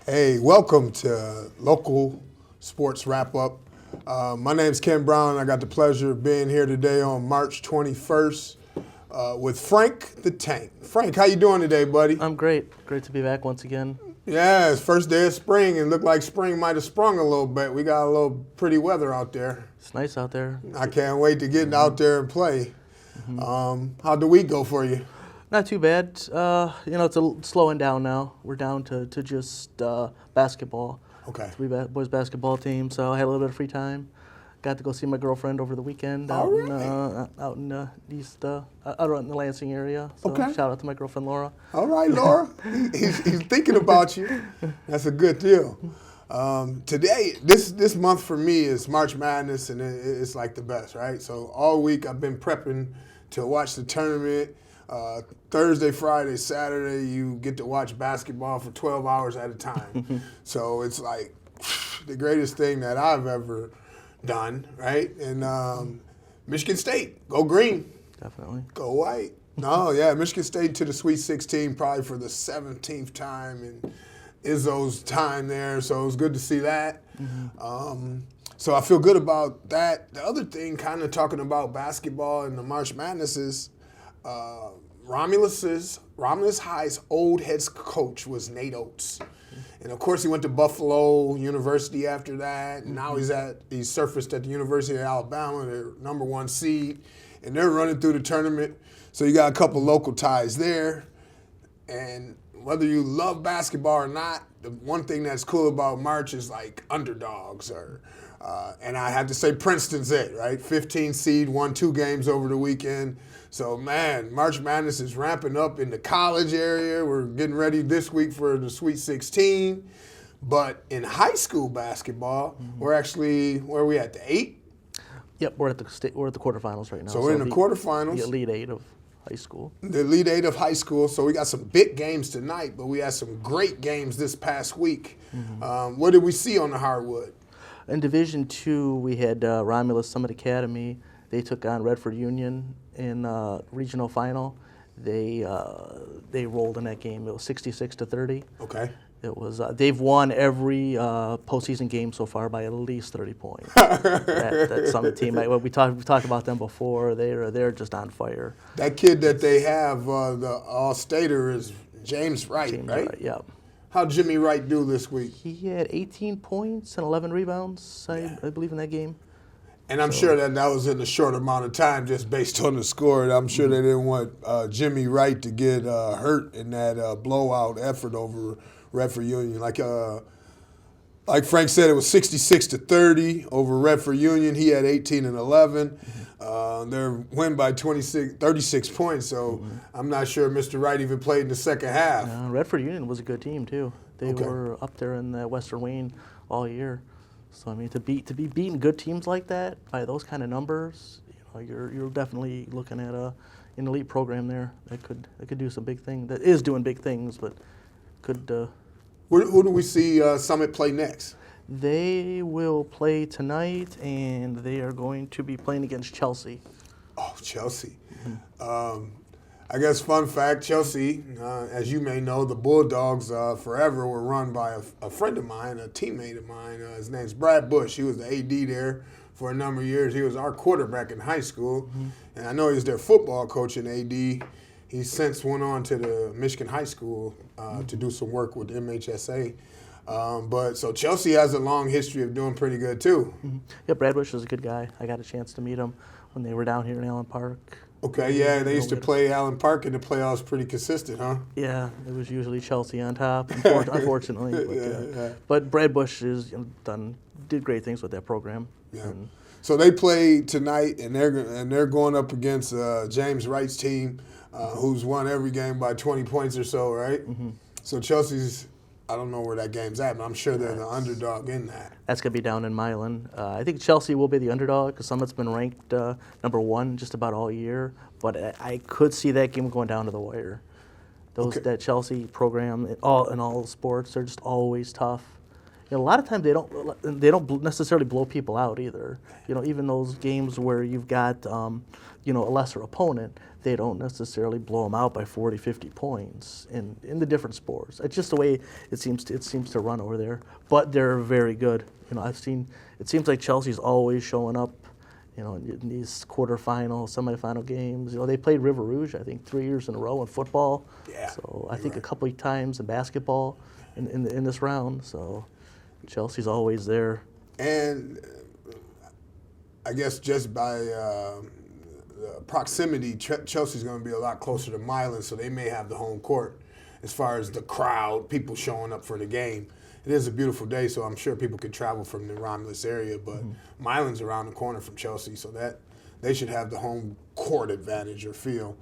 Hey, welcome to Local Sports Wrap Up. My name's Ken Brown. I got the pleasure of being here today on March 21st with Frank the Tank. Frank, how you doing today, buddy? I'm great. Great to be back once again. Yeah, it's first day of spring and looked like spring might have sprung a little bit. We got a little pretty weather out there. It's nice out there. I can't wait to get out there and play. How'd the week go for you? Not too bad. It's slowing down now. We're down to just basketball. Okay. Boys basketball team. So I had a little bit of free time. Got to go see my girlfriend over the weekend All out in the Lansing area. So Okay. shout out to my girlfriend Laura. All right, Laura. He's thinking about you. That's a good deal. Today, this month for me is March Madness, and it's like the best, right? So all week I've been prepping to watch the tournament. Thursday, Friday, Saturday, you get to watch basketball for 12 hours at a time. So it's like the greatest thing that I've ever done, right? And Michigan State, go green. Definitely. Go white. No, yeah, Michigan State to the Sweet 16 probably for the 17th time in Izzo's time there, so it was good to see that. So I feel good about that. The other thing, kind of talking about basketball and the March Madness is Romulus High's old head coach was Nate Oates. And of course he went to Buffalo University after that, and now he's surfaced at the University of Alabama, their #1 seed, and they're running through the tournament. So you got a couple local ties there. And whether you love basketball or not, the one thing that's cool about March is like underdogs and I have to say Princeton's it, right? 15 seed, won 2 games over the weekend. So, man, March Madness is ramping up in the college area. We're getting ready this week for the Sweet 16. But in high school basketball, we're actually, where are we at, the 8? Yep, we're at the quarterfinals right now. So we're in the quarterfinals. The Elite 8 of high school. The Elite 8 of high school. So we got some big games tonight, but we had some great games this past week. What did we see on the hardwood? In Division II, we had Romulus Summit Academy. They took on Redford Union in regional final. They rolled in that game. It was 66-30. Okay. It was they've won every postseason game so far by at least 30 points. that Summit team. We talked about them before. They're just on fire. That kid that they have, the All-Stater, is James Wright, right? Yeah. How'd Jimmy Wright do this week? He had 18 points and 11 rebounds, I believe, in that game. And I'm sure that was in a short amount of time just based on the score. I'm sure they didn't want Jimmy Wright to get hurt in that blowout effort over Redford Union. Like Frank said, it was 66-30 over Redford Union. He had 18 and 11. Their win by 36 points, so I'm not sure Mr. Wright even played in the second half. Redford Union was a good team, too. They were up there in the Western Wayne all year. So, I mean, to be beating good teams like that by those kind of numbers, you're definitely looking at an elite program there that could do some big things. That is doing big things, but could. Who do we see Summit play next? They will play tonight, and they are going to be playing against Chelsea. Oh, Chelsea. I guess fun fact, Chelsea, as you may know, the Bulldogs forever were run by a friend of mine, a teammate of mine. His name's Brad Bush. He was the AD there for a number of years. He was our quarterback in high school, and I know he was their football coach in AD. He since went on to the Michigan High School to do some work with MHSA. So Chelsea has a long history of doing pretty good too. Yeah, Brad Bush is a good guy. I got a chance to meet him when they were down here in Allen Park. Okay, yeah, they used to play Allen Park in the playoffs pretty consistent, huh? Yeah, it was usually Chelsea on top, unfortunately. But Brad Bush did great things with that program. Yeah. So they play tonight, and they're going up against James Wright's team, who's won every game by 20 points or so, right? So Chelsea's, I don't know where that game's at, but I'm sure they're the underdog in that. That's going to be down in Milan. I think Chelsea will be the underdog because Summit's been ranked #1 just about all year. But I could see that game going down to the wire. That Chelsea program in all sports, they're just always tough. You know, a lot of times they don't necessarily blow people out either. You know, even those games where you've got you know, a lesser opponent, they don't necessarily blow them out by 40, 50 points in the different sports. It's just the way it seems to run over there. But they're very good. You know, it seems like Chelsea's always showing up, you know, in these quarterfinal, semifinal games. You know, they played River Rouge, I think, 3 years in a row in football. Yeah, So I think right. a couple of times in basketball in this round. So Chelsea's always there. And I guess just by proximity, Chelsea's going to be a lot closer to Milan, so they may have the home court as far as the crowd, people showing up for the game. It is a beautiful day, so I'm sure people could travel from the Romulus area, but Milan's around the corner from Chelsea, so that they should have the home court advantage or feel.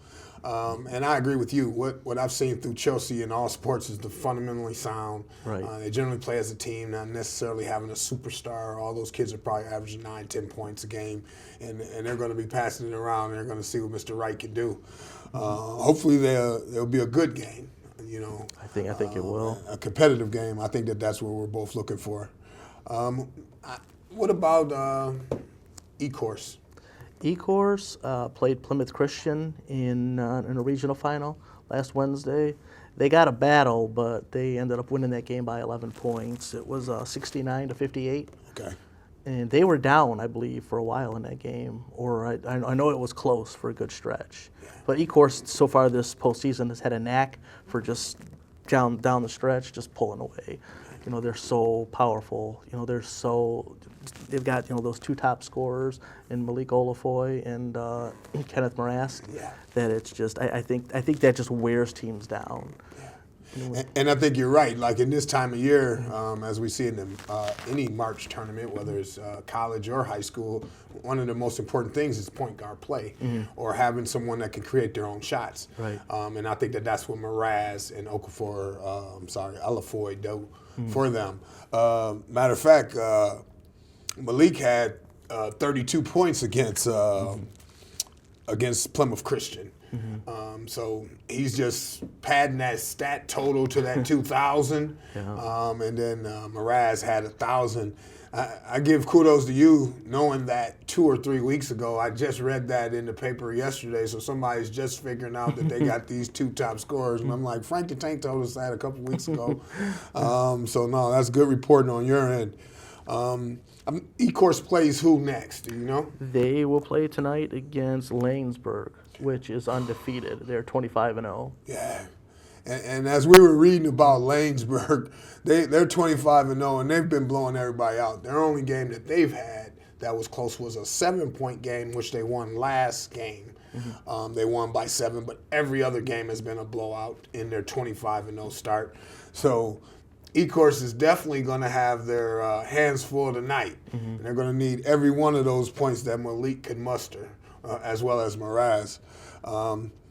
And I agree with you. What I've seen through Chelsea in all sports is the fundamentally sound. Right. They generally play as a team, not necessarily having a superstar. All those kids are probably averaging 9, 10 points a game, and they're going to be passing it around. And they're going to see what Mr. Wright can do. Hopefully, there'll be a good game. You know, I think it will. A competitive game. I think that's what we're both looking for. What about E-Course? E-Course played Plymouth Christian in a regional final last Wednesday. They got a battle, but they ended up winning that game by 11 points. It was 69-58. Okay. And they were down, I believe, for a while in that game. Or I know it was close for a good stretch. Yeah. But E-Course so far this postseason has had a knack for just down the stretch, just pulling away. You know, they're so powerful. You know, they've got, you know, those two top scorers in Malik Olafoy and Kenneth Marask. Yeah. That it's just, I think that just wears teams down. And I think you're right. Like in this time of year, as we see in any March tournament, whether it's college or high school, one of the most important things is point guard play, or having someone that can create their own shots. Right. And I think that's what Mraz and Olafoy do for them. Matter of fact, Malik had 32 points against Plymouth Christian. So he's just padding that stat total to that 2,000. Yeah. And then Mraz had 1,000. I give kudos to you knowing that 2 or 3 weeks ago. I just read that in the paper yesterday, so somebody's just figuring out that they got these two top scorers. And I'm like, Frank the Tank told us that a couple weeks ago. So, no, that's good reporting on your end. E-Course plays who next? Do you know? They will play tonight against Lanesburg, which is undefeated. They're 25-0. Yeah. And as we were reading about Lanesburg, they're 25-0, and they've been blowing everybody out. Their only game that they've had that was close was a 7-point game, which they won last game. They won by 7, but every other game has been a blowout in their 25-0 start. So E-Course is definitely going to have their hands full tonight. And they're going to need every one of those points that Malik could muster, as well as Mraz.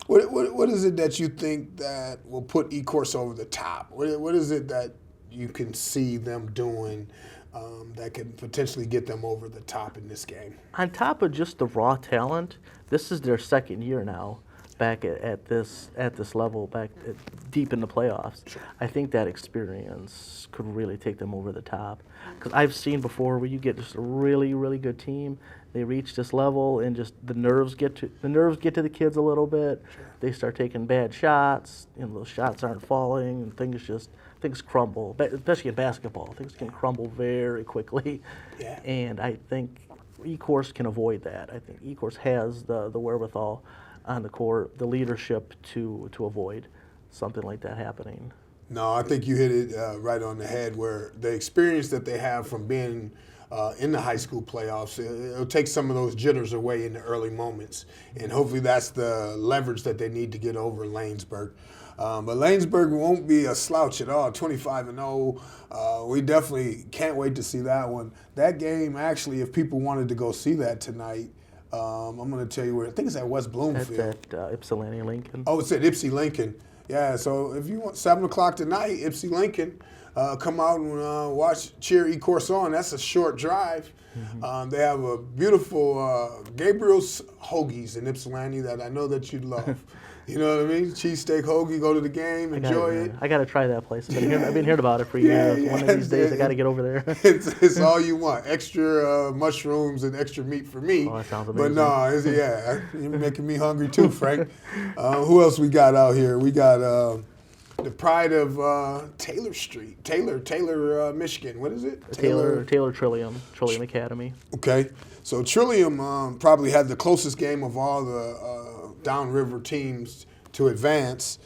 What is it that you think that will put E-Course over the top? What is it that you can see them doing that can potentially get them over the top in this game? On top of just the raw talent, this is their second year now back at this level, deep in the playoffs. Sure. I think that experience could really take them over the top. Because I've seen before where you get just a really, really good team, they reach this level and just the nerves get to the kids a little bit. Sure. They start taking bad shots, and those shots aren't falling, and things crumble. Especially in basketball, things can crumble very quickly. Yeah. And I think E-Course can avoid that. I think E-Course has the wherewithal on the court, the leadership to avoid something like that happening. No, I think you hit it right on the head, where the experience that they have from being in the high school playoffs, it'll take some of those jitters away in the early moments. And hopefully that's the leverage that they need to get over Lanesburg. But Lanesburg won't be a slouch at all, 25-0. We definitely can't wait to see that one. That game, actually, if people wanted to go see that tonight, I'm going to tell you where. I think it's at West Bloomfield. That's at Ypsilanti Lincoln. Oh, it's at Ypsi Lincoln. Yeah, so if you want 7 o'clock tonight, Ypsi Lincoln, come out and cheer E-Course on. That's a short drive. They have a beautiful Gabriel's Hoagies in Ypsilanti that I know that you'd love. You know what I mean? Cheesesteak hoagie, go to the game, enjoy it. I gotta try that place. I've been hearing about it for years. Yeah, One of these days, I gotta get over there. It's all you want. Extra mushrooms and extra meat for me. Oh, that sounds But amazing. no, you're making me hungry too, Frank. Who else we got out here? We got the pride of Taylor Street. Taylor, Michigan. What is it? Taylor Trillium Academy. Okay. So Trillium probably had the closest game of all the downriver teams to advance.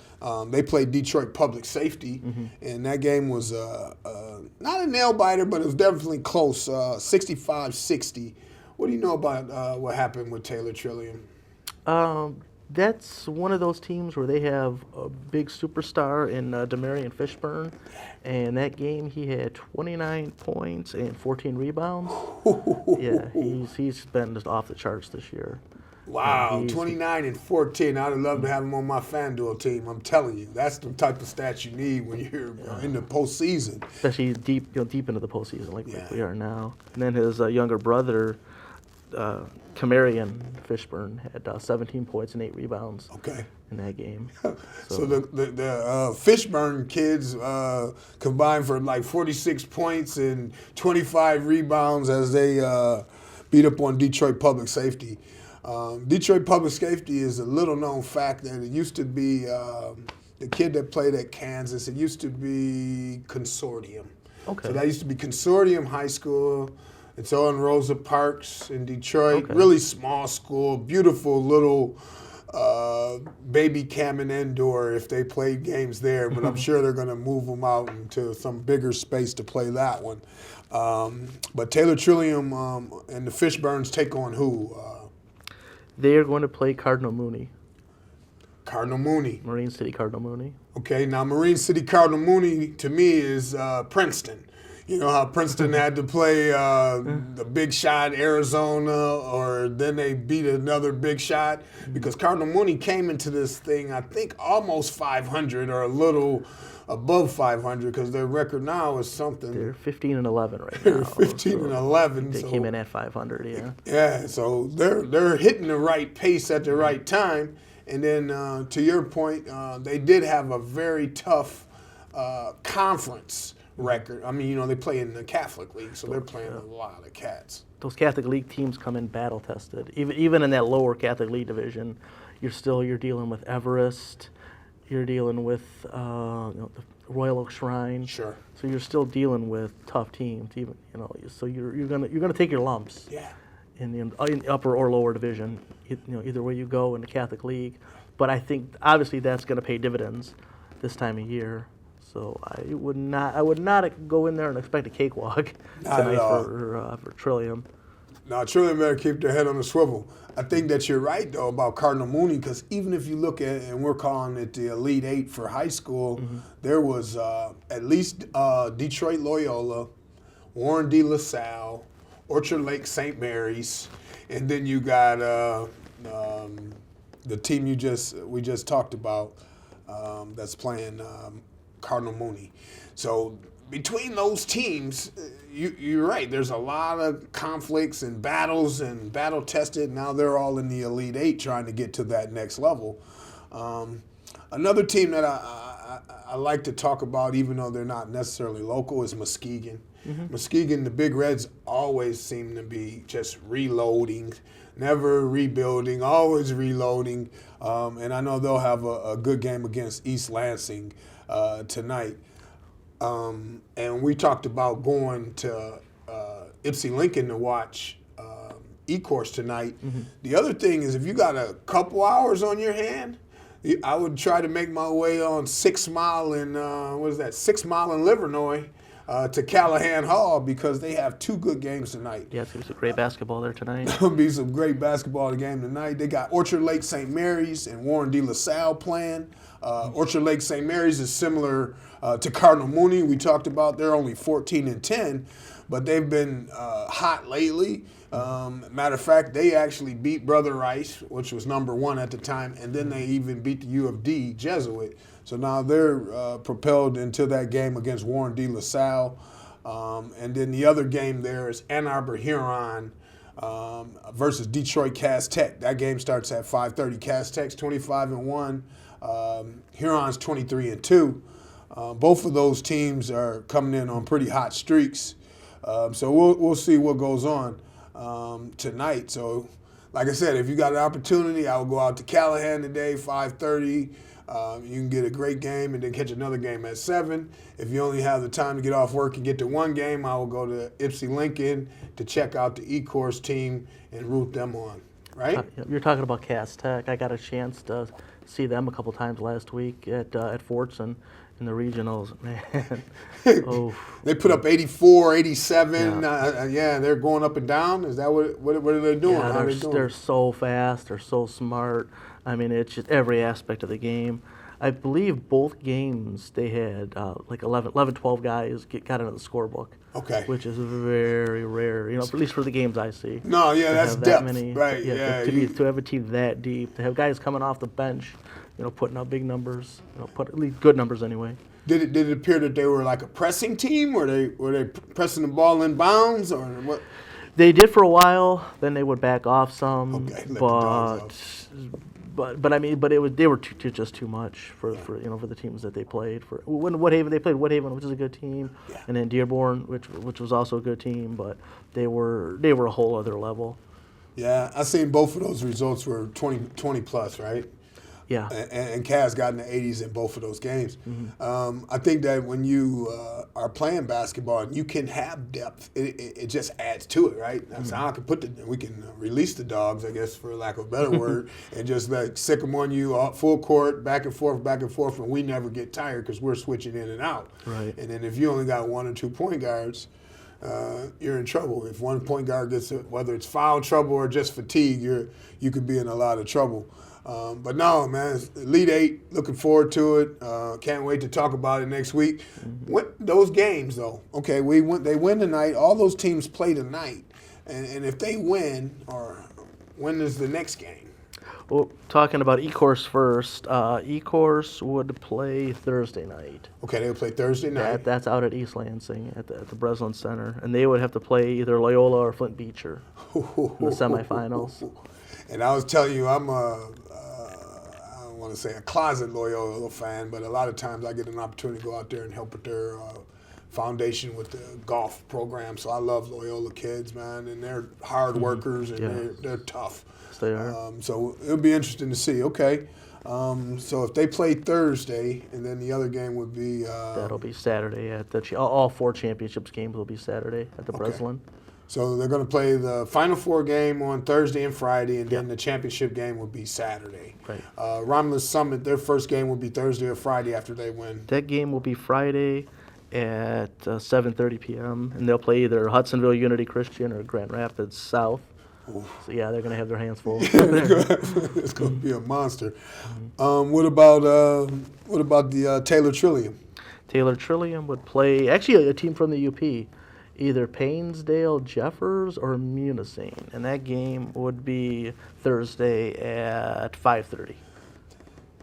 They played Detroit Public Safety, and that game was not a nail-biter, but it was definitely close, 65-60. What do you know about what happened with Taylor Trillium? That's one of those teams where they have a big superstar in Demarion Fishburne, and that game he had 29 points and 14 rebounds. Yeah, he's been just off the charts this year. Wow, 29 and 14. I'd love to have him on my FanDuel team. I'm telling you, that's the type of stats you need when you're in the postseason. Especially deep into the postseason like we are now. And then his younger brother, Camarion Fishburne, had 17 points and 8 rebounds. Okay. In that game. So the Fishburne kids combined for like 46 points and 25 rebounds as they beat up on Detroit Public Safety. Detroit Public Safety is a little-known fact that it used to be the kid that played at Kansas. It used to be Consortium. Okay. So that used to be Consortium High School. It's on Rosa Parks in Detroit. Okay. Really small school, beautiful little baby Cameron Indoor if they played games there. But I'm sure they're going to move them out into some bigger space to play that one. But Taylor Trillium and the Fishburnes take on who? They are going to play Cardinal Mooney. Cardinal Mooney. Marine City Cardinal Mooney. Okay, now Marine City Cardinal Mooney to me is Princeton. You know how Princeton had to play the big shot Arizona, or then they beat another big shot? Because Cardinal Mooney came into this thing, I think, almost 500 or a little above 500, because their record now is something. They're 15-11 right now. They're 15-11. They so, came in at 500, yeah. Yeah, so they're hitting the right pace at the right time. And then to your point, they did have a very tough conference record. I mean, they play in the Catholic League, so they're playing a lot of cats. Those Catholic League teams come in battle tested. Even in that lower Catholic League division, you're dealing with Everest. You're dealing with the Royal Oak Shrine. Sure. So you're still dealing with tough teams, even So you're gonna take your lumps. Yeah. In the upper or lower division, either way you go in the Catholic League. But I think obviously that's going to pay dividends this time of year. So I would not go in there and expect a cakewalk tonight for Trillium. Now, Trillium better keep their head on the swivel. I think that you're right, though, about Cardinal Mooney, because even if you look at, and we're calling it the Elite Eight for high school, there was at least Detroit Loyola, Warren D. LaSalle, Orchard Lake St. Mary's, and then you got the team we just talked about that's playing Cardinal Mooney. So between those teams, you're right. There's a lot of conflicts and battles and battle tested. Now they're all in the Elite Eight trying to get to that next level. Another team that I like to talk about, even though they're not necessarily local, is Muskegon. Muskegon, the Big Reds always seem to be just reloading, never rebuilding, always reloading. And I know they'll have a good game against East Lansing tonight. And we talked about going to Ypsi Lincoln to watch E-Course tonight. The other thing is, if you got a couple hours on your hand, I would try to make my way on 6 Mile in, 6 Mile in Livernois to Callahan Hall, because they have 2 good games tonight. Yeah, it's going to be some great basketball there tonight. There'll be some great basketball game tonight. They got Orchard Lake St. Mary's and Warren D. LaSalle playing. Orchard Lake St. Mary's is similar to Cardinal Mooney. We talked about they're only 14-10, but they've been hot lately. Matter of fact, they actually beat Brother Rice, which was #1 at the time, and then they even beat the U of D Jesuit. So now they're propelled into that game against Warren D. LaSalle. And then the other game there is Ann Arbor Huron versus Detroit Cass Tech. That game starts at 5:30. Cass Tech's 25-1. Huron's 23-2. Both of those teams are coming in on pretty hot streaks. So we'll see what goes on tonight. So, like I said, if you got an opportunity, I will go out to Callahan today, 5:30. You can get a great game and then catch another game at 7. If you only have the time to get off work and get to one game, I will go to Ypsi Lincoln to check out the E-Course team and root them on. Right? You're talking about Cass Tech. I got a chance to see them a couple times last week at Fortson in the regionals. Man, They put up 84, 87. Yeah, they're going up and down. Is that what are they doing? Yeah, How are they doing? they're so fast. They're so smart. I mean, it's just every aspect of the game. I believe both games they had like 11, 12 guys got into the scorelook. Okay. Which is very rare, at least for the games I see. No, yeah, that's have depth, that many, right? Yeah, to have a team that deep, to have guys coming off the bench, putting up big numbers, put at least good numbers anyway. Did it appear that they were like a pressing team? Were they pressing the ball in bounds or what? They did for a while. Then they would back off some. Okay, let the dogs off. But they were just too much for the teams that they played for. When Woodhaven, they played Woodhaven, which is a good team, and then Dearborn, which was also a good team, but they were a whole other level. Yeah, I seen both of those results were 20 plus, right? Yeah. And Cass got in the 80s in both of those games. Mm-hmm. I think that when you are playing basketball and you can have depth, it just adds to it, right? That's how I can we can release the dogs, I guess, for lack of a better word, and just like sick them on you full court, back and forth, and we never get tired because we're switching in and out. Right. And then if you only got 1 or 2 point guards, you're in trouble. If one point guard gets whether it's foul trouble or just fatigue, you could be in a lot of trouble. But no, man, Elite 8, looking forward to it. Can't wait to talk about it next week. Those games, though, okay, they win tonight. All those teams play tonight. And if they win, or when is the next game? Well, talking about E-Course first, E-Course would play Thursday night. Okay, they would play Thursday night. That's out at East Lansing at the Breslin Center. And they would have to play either Loyola or Flint Beecher in the semifinals. And I was telling you, I'm I don't want to say a closet Loyola fan, but a lot of times I get an opportunity to go out there and help with their foundation with the golf program. So I love Loyola kids, man, and they're hard workers and they're tough. Yes, they are. So it'll be interesting to see. Okay, so if they play Thursday, and then the other game would be that'll be Saturday at all 4 championships games will be Saturday at the Breslin. So they're going to play the Final Four game on Thursday and Friday, and then the championship game will be Saturday. Right. Romulus Summit, their first game will be Thursday or Friday after they win. That game will be Friday at 7:30 p.m. and they'll play either Hudsonville Unity Christian or Grand Rapids South. Oof. So yeah, they're going to have their hands full. It's going to be a monster. What about the Taylor Trillium? Taylor Trillium would play actually a team from the UP. Either Painesdale Jeffers or Munising, and that game would be Thursday at 5:30.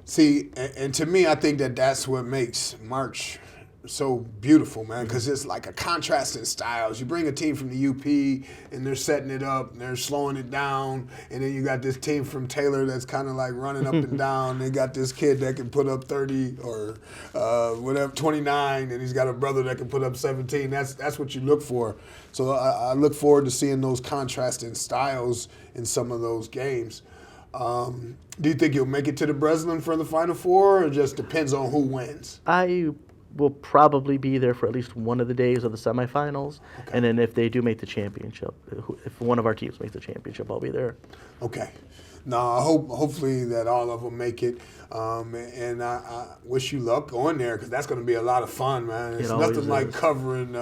See, and to me, I think that's what makes March so beautiful, man, because it's like a contrast in styles. You bring a team from the UP, and they're setting it up, and they're slowing it down, and then you got this team from Taylor that's kind of like running up and down. They got this kid that can put up 30 or whatever, 29, and he's got a brother that can put up 17. That's what you look for. So I look forward to seeing those contrasting styles in some of those games. Do you think you'll make it to the Breslin for the Final Four, or it just depends on who wins? I will probably be there for at least one of the days of the semifinals, and then if they do make the championship, if one of our teams makes the championship, I'll be there. Okay. No, I hopefully that all of them make it, and I wish you luck going there because that's going to be a lot of fun, man. It's nothing like covering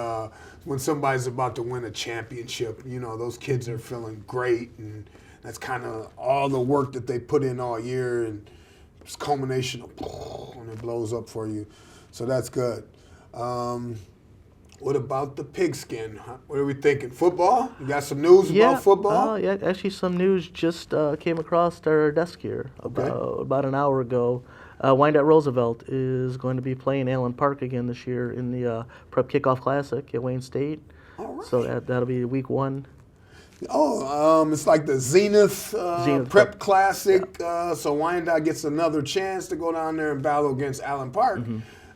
when somebody's about to win a championship. Those kids are feeling great, and that's kind of all the work that they put in all year, and it's culmination of when it blows up for you. So that's good. What about the pigskin? What are we thinking? Football? You got some news about football? Yeah, actually some news just came across our desk here about an hour ago. Wyandotte Roosevelt is going to be playing Allen Park again this year in the Prep Kickoff Classic at Wayne State. All right. So that'll be week 1. It's like the Zenith, Zenith Prep Prep. Classic. So Wyandotte gets another chance to go down there and battle against Allen Park.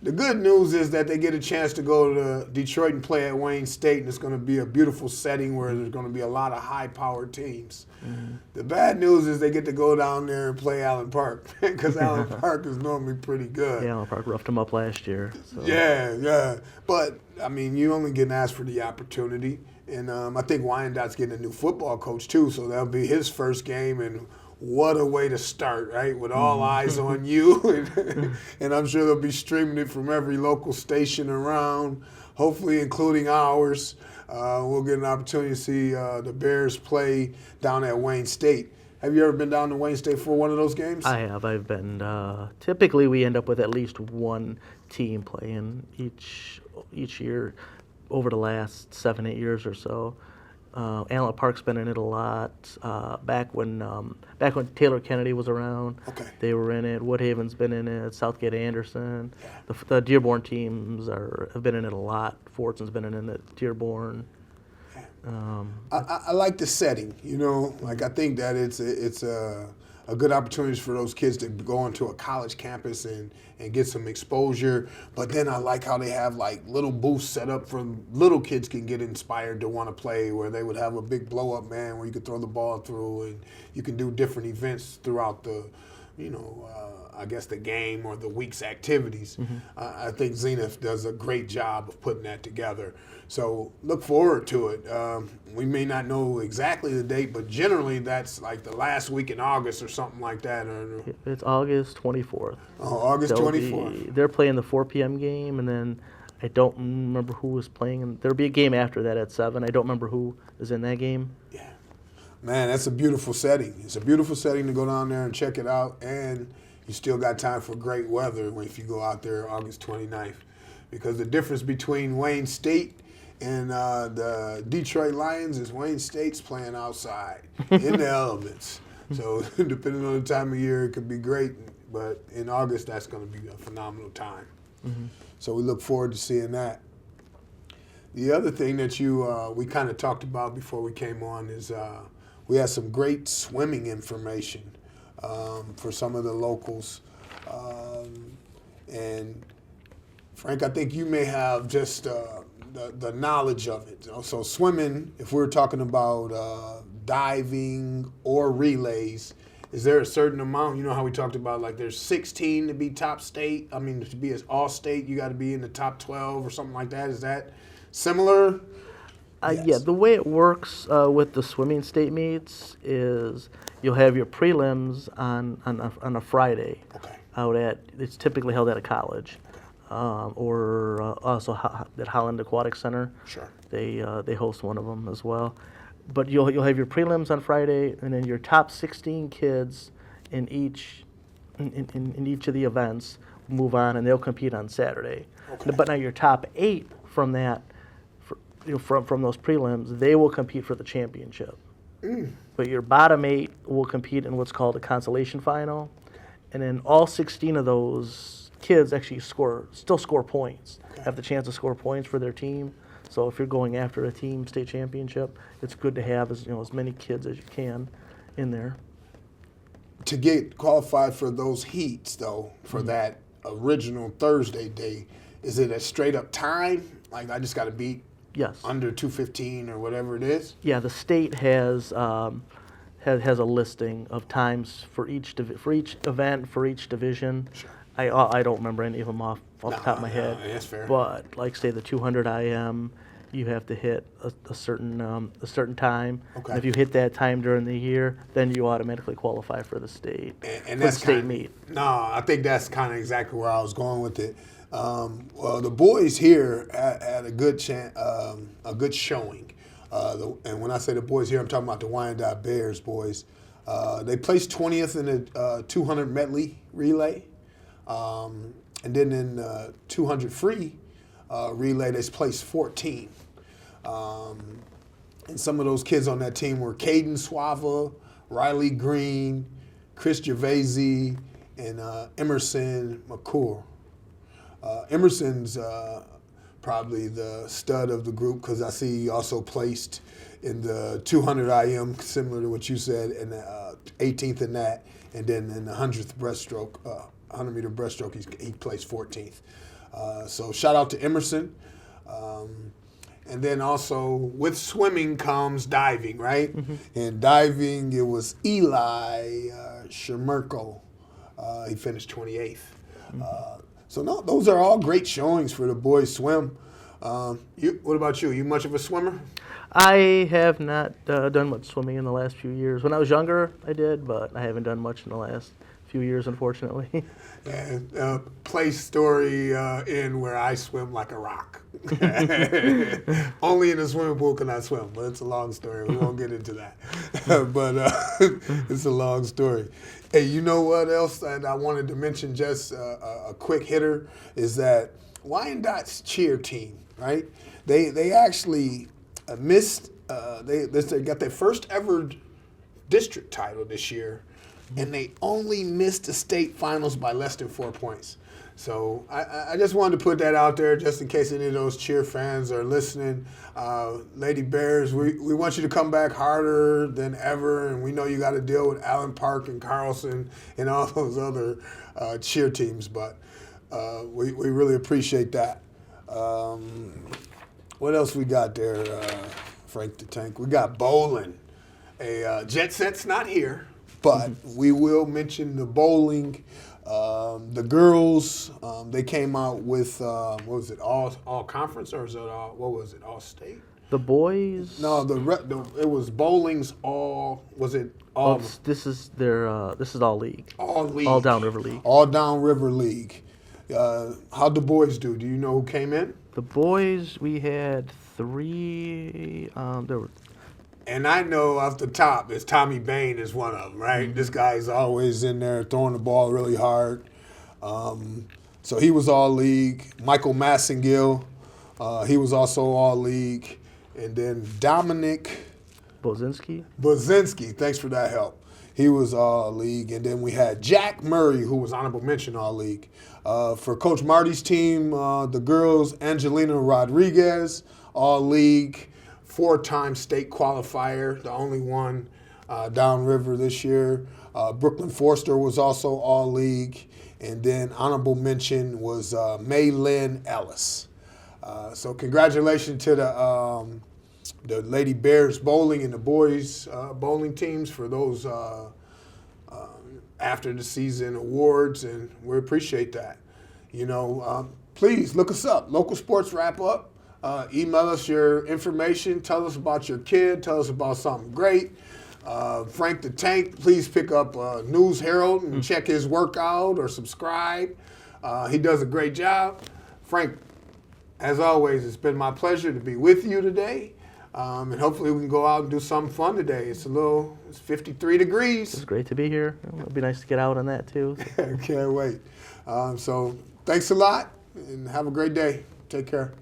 The good news is that they get a chance to go to Detroit and play at Wayne State, and it's going to be a beautiful setting where there's going to be a lot of high-powered teams. The bad news is they get to go down there and play Allen Park because Allen Park is normally pretty good. Yeah, Allen Park roughed them up last year. So. Yeah. But, I mean, you only get asked for the opportunity. And I think Wyandotte's getting a new football coach, too, so that'll be his first game. And what a way to start, right? With all eyes on you. And I'm sure they'll be streaming it from every local station around, hopefully including ours. We'll get an opportunity to see the Bears play down at Wayne State. Have you ever been down to Wayne State for one of those games? I have. I've been. Typically, we end up with at least one team playing each year over the last 7-8 years or so. Allen Park's been in it a lot. Back when Taylor Kennedy was around, they were in it. Woodhaven's been in it. Southgate Anderson. The Dearborn teams have been in it a lot. Fortson's been in it. Dearborn. I like the setting. Like I think that it's a good opportunity for those kids to go onto a college campus and get some exposure. But then I like how they have like little booths set up for little kids can get inspired to want to play, where they would have a big blow-up man where you could throw the ball through, and you can do different events throughout the, I guess the game or the week's activities. I think Zenith does a great job of putting that together. So look forward to it. We may not know exactly the date, but generally that's like the last week in August or something like that. It's August 24th. Oh, August 24th. They're playing the 4 p.m. game, and then I don't remember who was playing. And there'll be a game after that at 7. I don't remember who is in that game. Yeah. Man, that's a beautiful setting. It's a beautiful setting to go down there and check it out, and you still got time for great weather if you go out there August 29th. Because the difference between Wayne State and the Detroit Lions is Wayne State's playing outside in the elements. So depending on the time of year, it could be great. But in August, that's going to be a phenomenal time. So we look forward to seeing that. The other thing that we kind of talked about before we came on is we had some great swimming information for some of the locals. And Frank, I think you may have just the knowledge of it. So swimming, if we're talking about diving or relays, is there a certain amount? You know how we talked about like there's 16 to be top state. I mean, to be an all state, you got to be in the top 12 or something like that. Is that similar? Yes. Yeah, the way it works with the swimming state meets is you'll have your prelims on a Friday. It's typically held at a college. Or also at Holland Aquatic Center. Sure. They host one of them as well. But you'll have your prelims on Friday, and then your top 16 kids in each of the events move on, and they'll compete on Saturday. But now your top 8 from that, from those prelims, they will compete for the championship. But your bottom 8 will compete in what's called a consolation final, and then all 16 of those kids actually still score points, have the chance to score points for their team. So if you're going after a team state championship, it's good to have as many kids as you can in there. To get qualified for those heats, though, for that original Thursday day, is it a straight up time? Like I just got to beat under 2:15 or whatever it is? Yeah, the state has a listing of times for each event, for each division. Sure. I don't remember any of them off the top of my head. That's fair. But like say the 200 IM, you have to hit a certain time. And if you hit that time during the year, then you automatically qualify for the state. And that's state meet. No, I think that's kind of exactly where I was going with it. Well, the boys here had a good showing. And when I say the boys here, I'm talking about the Wyandotte Bears boys. They placed 20th in the 200 medley relay. And then in 200 free relay, they placed 14. And some of those kids on that team were Caden Swava, Riley Green, Chris Gervaisi, and Emerson McCool. Emerson's probably the stud of the group because I see he also placed in the 200 IM, similar to what you said, and 18th in that, and then in the 100th breaststroke, 100-meter breaststroke, he placed 14th. So shout out to Emerson. And then also with swimming comes diving, right? Mm-hmm. And diving, it was Eli Shemerko. He finished 28th. Mm-hmm. So no, those are all great showings for the boys swim. What about you? You much of a swimmer? I have not done much swimming in the last few years. When I was younger, I did, but I haven't done much in the last few years, unfortunately. And place story in where I swim like a rock. Only in a swimming pool can I swim, but it's a long story. We won't get into that. But it's a long story. Hey, you know what else that I wanted to mention, just a quick hitter, is that Wyandottes cheer team, right? They actually missed, they got their first ever district title this year, and they only missed the state finals by less than 4 points. So I just wanted to put that out there just in case any of those cheer fans are listening. Lady Bears, we want you to come back harder than ever, and we know you got to deal with Allen Park and Carlson and all those other cheer teams, but we really appreciate that. What else we got there, Frank the Tank? We got bowling. Jet Set's not here, but we will mention the bowling. The girls, they came out with, what was it, all conference, or is it all, what was it, all state? The boys? No, it was bowling's all, was it all? This is all league. All league. All Downriver League. All Downriver League. How'd the boys do? Do you know who came in? The boys, we had 3, there were. And I know off the top, is Tommy Bain is one of them, right? Mm-hmm. This guy's always in there throwing the ball really hard. So he was all league. Michael Massengill, he was also all league. And then Dominic Bozinski, thanks for that help. He was all league. And then we had Jack Murray, who was honorable mention all league. For Coach Marty's team, the girls, Angelina Rodriguez, all league. 4-time state qualifier, the only one downriver this year. Brooklyn Forster was also all league. And then honorable mention was May Lynn Ellis. So congratulations to the Lady Bears bowling and the boys bowling teams for those after the season awards, and we appreciate that. You know, please look us up, Local Sports Wrap Up. Email us your information. Tell us about your kid. Tell us about something great. Frank the Tank, please pick up News Herald and check his workout or subscribe. He does a great job. Frank, as always, it's been my pleasure to be with you today. And hopefully we can go out and do something fun today. It's 53 degrees. It's great to be here. It'll be nice to get out on that too. So. Can't wait. So thanks a lot and have a great day. Take care.